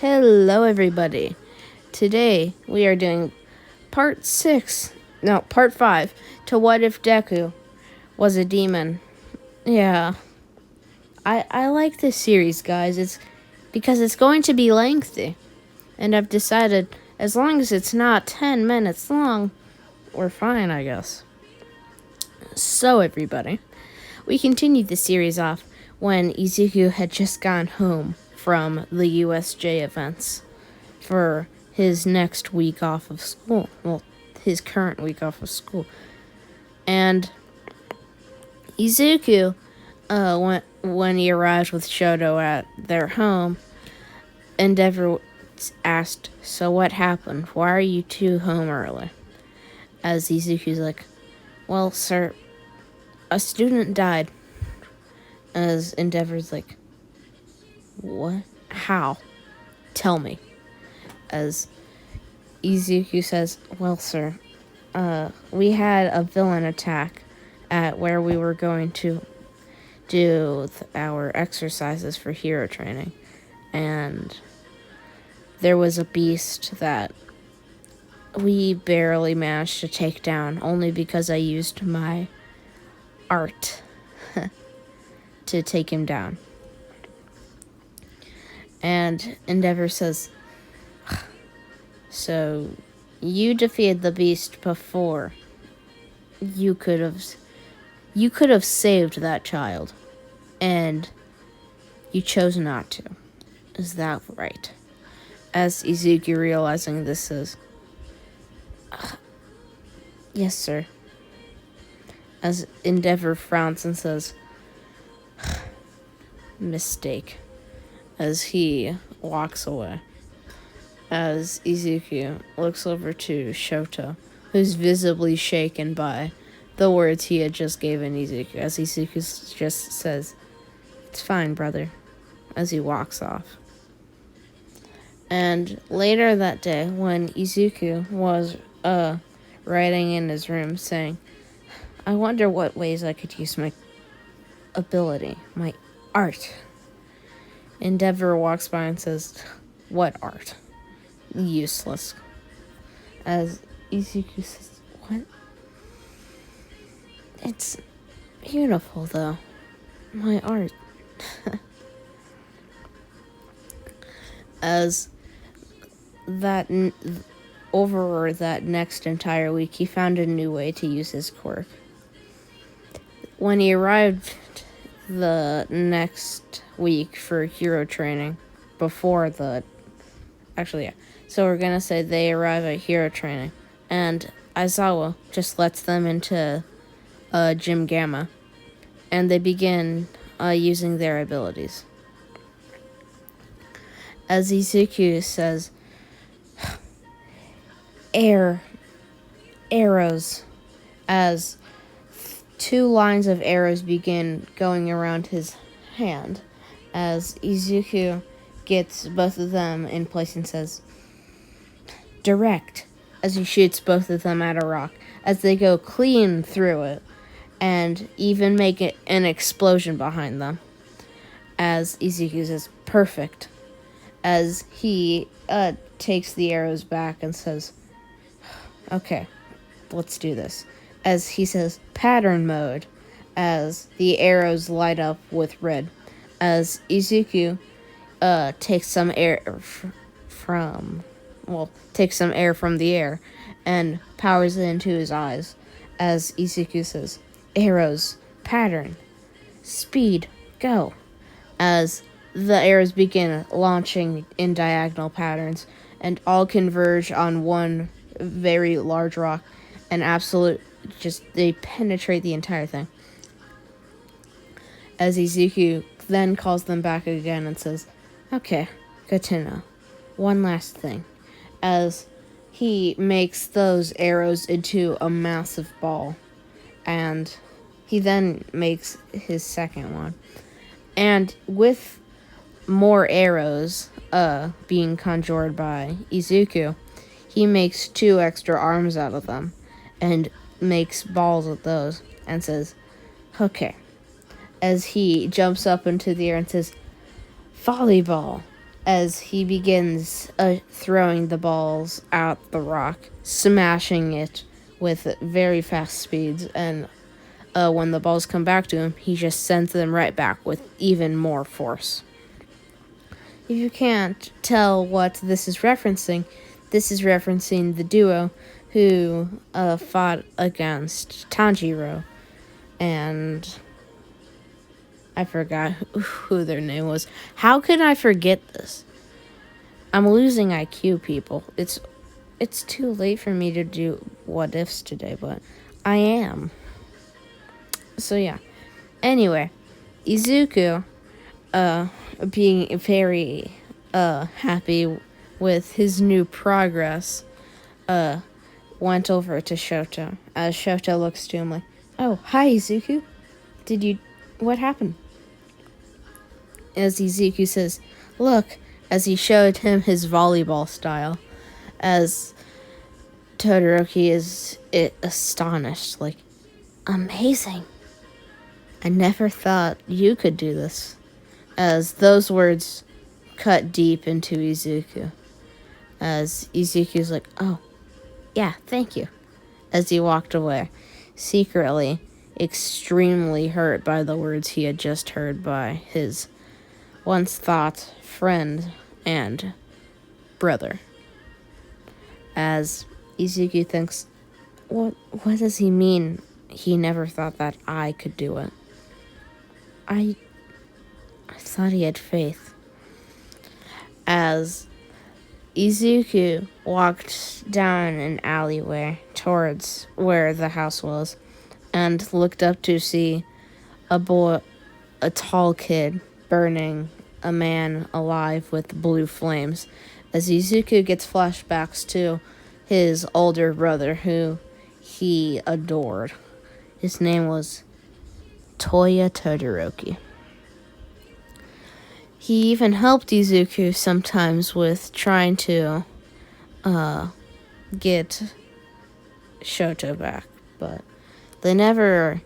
Hello, everybody. Today we are doing part 5 to What If Deku Was a Demon. Yeah, I like this series, guys. It's because it's going to be lengthy, and I've decided as long as it's not 10 minutes long, we're fine, I guess. So, everybody, we continued the series off when Izuku had just gone home from the USJ events for his next week off of school. Well, his current week off of school. And Izuku, when he arrived with Shoto at their home, Endeavor asked, "So what happened? Why are you two home early?" As Izuku's like, "Well, sir, a student died." As Endeavor's like, "What? How? Tell me." As Izuku says, "Well, sir, we had a villain attack at where we were going to do our exercises for hero training, and there was a beast that we barely managed to take down, only because I used my art to take him down." And Endeavor says, "So you defeated the beast before. You could have saved that child, and you chose not to. Is that right?" As Izuku, realizing this, says, "Yes, sir." As Endeavor frowns and says, "Mistake," as he walks away. As Izuku looks over to Shoto, who's visibly shaken by the words he had just given Izuku, as Izuku just says, "It's fine, brother," as he walks off. And later that day, when Izuku was writing in his room saying, "I wonder what ways I could use my ability, my art," Endeavor walks by and says, "What art? Useless." As Izuku says, "What? It's beautiful, though. My art." As over that next entire week, he found a new way to use his quirk. When he arrived the next week for hero training, so we're gonna say they arrive at hero training, and Aizawa just lets them into Gym Gamma, and they begin using their abilities. As Izuku says, arrows, as two lines of arrows begin going around his hand, as Izuku gets both of them in place and says, "Direct," as he shoots both of them at a rock, as they go clean through it, and even make it an explosion behind them. As Izuku says, "Perfect," as he takes the arrows back and says, "Okay, let's do this." As he says, "Pattern mode," as the arrows light up with red. As Izuku takes some air from the air and powers it into his eyes. As Izuku says, "Arrows, pattern, speed, go." As the arrows begin launching in diagonal patterns, and all converge on one very large rock, and they penetrate the entire thing. As Izuku then calls them back again and says, "Okay, good to know. One last thing." As he makes those arrows into a massive ball, and he then makes his second one. And with more arrows being conjured by Izuku, he makes 2 extra arms out of them and makes balls with those and says, "Okay." As he jumps up into the air and says, "Volleyball," as he begins throwing the balls at the rock, smashing it with very fast speeds, and when the balls come back to him, he just sends them right back with even more force. If you can't tell what this is referencing the duo who fought against Tanjiro, and I forgot who their name was. How could I forget this? I'm losing IQ, people. It's too late for me to do what ifs today, but I am. So yeah. Anyway, Izuku, being very happy with his new progress, went over to Shoto. As Shoto looks to him like, "Oh, hi, Izuku. What happened?" As Izuku says, "Look," as he showed him his volleyball style, as Todoroki is astonished, like, "Amazing. I never thought you could do this." As those words cut deep into Izuku. As Izuku's like, "Oh, yeah, thank you." As he walked away, secretly extremely hurt by the words he had just heard by his once thought friend and brother. As Izuku thinks, what does he mean he never thought that I could do it? I thought he had faith. As Izuku walked down an alleyway towards where the house was and looked up to see a tall kid burning a man alive with blue flames, as Izuku gets flashbacks to his older brother who he adored. His name was Toya Todoroki. He even helped Izuku sometimes with trying to get Shoto back, but they never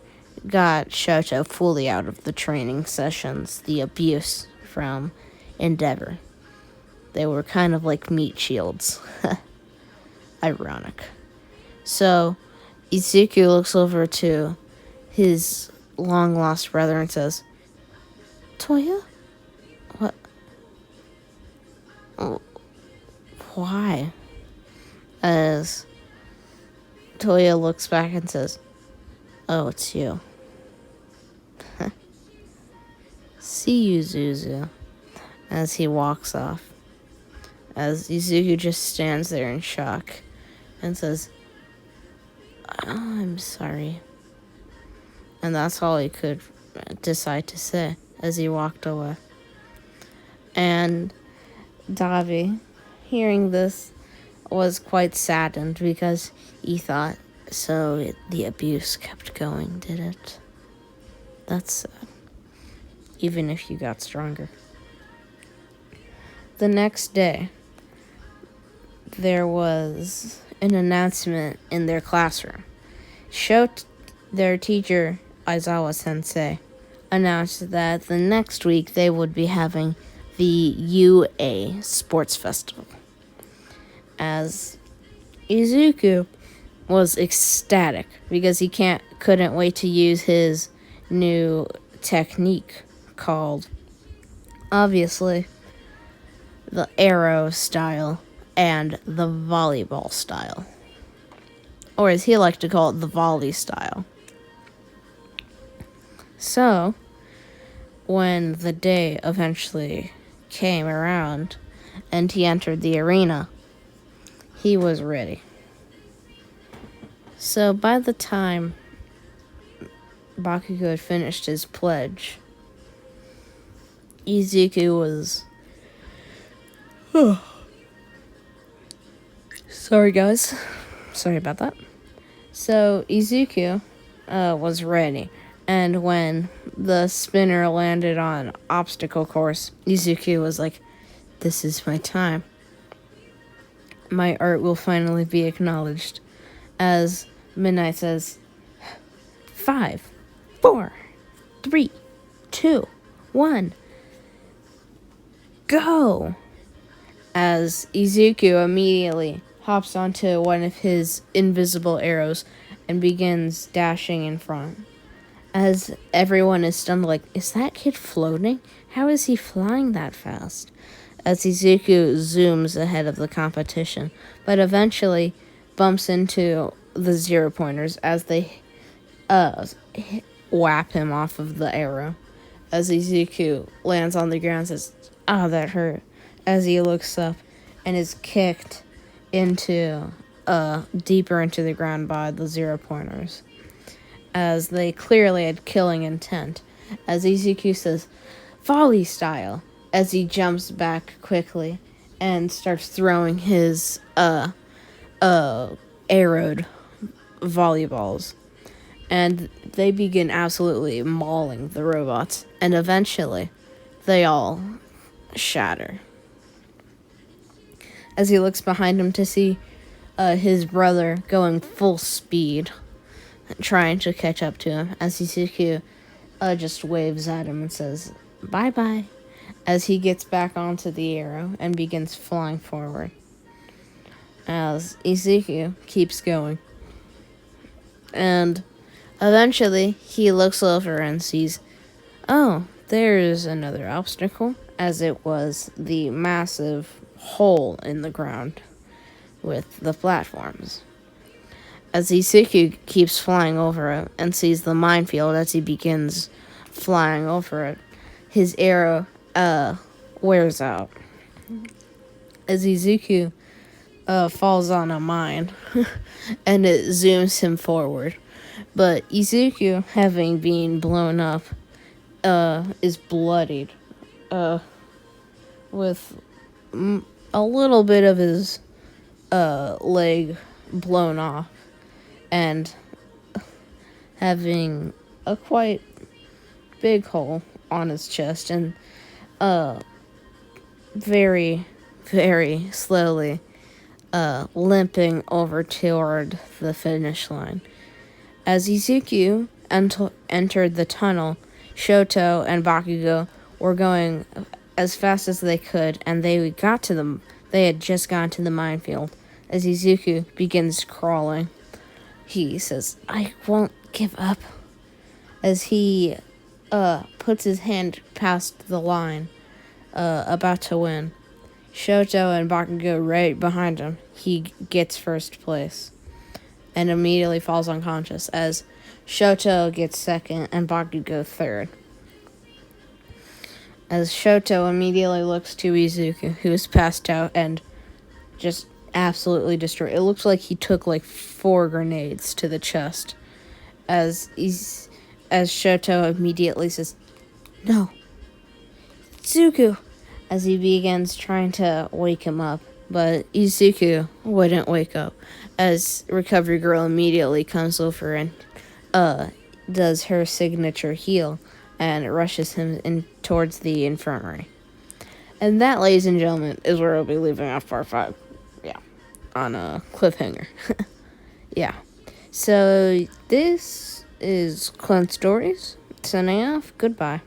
got Shoto fully out of the training sessions, the abuse from Endeavor. They were kind of like meat shields. Ironic. So Izuku looks over to his long-lost brother and says, "Toya? What? Oh, why?" As Toya looks back and says, "Oh, it's you." "See you, Zuzu," as he walks off. As Izuku just stands there in shock and says, "I'm sorry." And that's all he could decide to say as he walked away. And Davi, hearing this, was quite saddened because he thought, the abuse kept going, did it? That's sad. Even if you got stronger. The next day, there was an announcement in their classroom. Their teacher, Aizawa Sensei, announced that the next week they would be having the UA Sports Festival. As Izuku was ecstatic because he couldn't wait to use his new technique called, obviously, the arrow style and the volleyball style. Or as he liked to call it, the volley style. So, when the day eventually came around and he entered the arena, he was ready. So by the time Bakugo had finished his pledge, Izuku was... Sorry, guys. Sorry about that. So Izuku was ready. And when the spinner landed on obstacle course, Izuku was like, "This is my time. My art will finally be acknowledged." As Midnight says, 5, 4, 3, 2, 1, go! as Izuku immediately hops onto one of his invisible arrows and begins dashing in front. As everyone is stunned, like, is that kid floating? How is he flying that fast? As Izuku zooms ahead of the competition, but eventually bumps into the 0-pointers as they whap him off of the arrow. As Izuku lands on the ground and says, "Oh, that hurt," as he looks up and is kicked into deeper into the ground by the 0-pointers, as they clearly had killing intent. As Izuku says, "Volley style," as he jumps back quickly and starts throwing his arrowed volleyballs. And they begin absolutely mauling the robots, and eventually they all shatter. As he looks behind him to see his brother going full speed, trying to catch up to him, as Izuku just waves at him and says, "Bye-bye," as he gets back onto the arrow and begins flying forward. As Izuku keeps going. And eventually, he looks over and sees, oh, there's another obstacle, as it was the massive hole in the ground with the platforms. As Izuku keeps flying over it and sees the minefield as he begins flying over it, his arrow wears out. As Izuku falls on a mine and it zooms him forward. But Izuku, having been blown up, is bloodied with a little bit of his leg blown off and having a quite big hole on his chest and very, very slowly limping over toward the finish line. As Izuku entered the tunnel, Shoto and Bakugo were going as fast as they could, and they had just gotten to the minefield. As Izuku begins crawling, he says, "I won't give up," as he puts his hand past the line, about to win. Shoto and Bakugo right behind him. He gets first place and immediately falls unconscious, as Shoto gets second and Bakugo third. As Shoto immediately looks to Izuku, who is passed out and just absolutely destroyed. It looks like he took like 4 grenades to the chest. As Shoto immediately says, "No, Izuku," as he begins trying to wake him up. But Izuku wouldn't wake up, as Recovery Girl immediately comes over and does her signature heal and rushes him in towards the infirmary. And that, ladies and gentlemen, is where we'll be leaving off part 5. Yeah, on a cliffhanger. Yeah. So this is Clint Stories, signing off. Goodbye.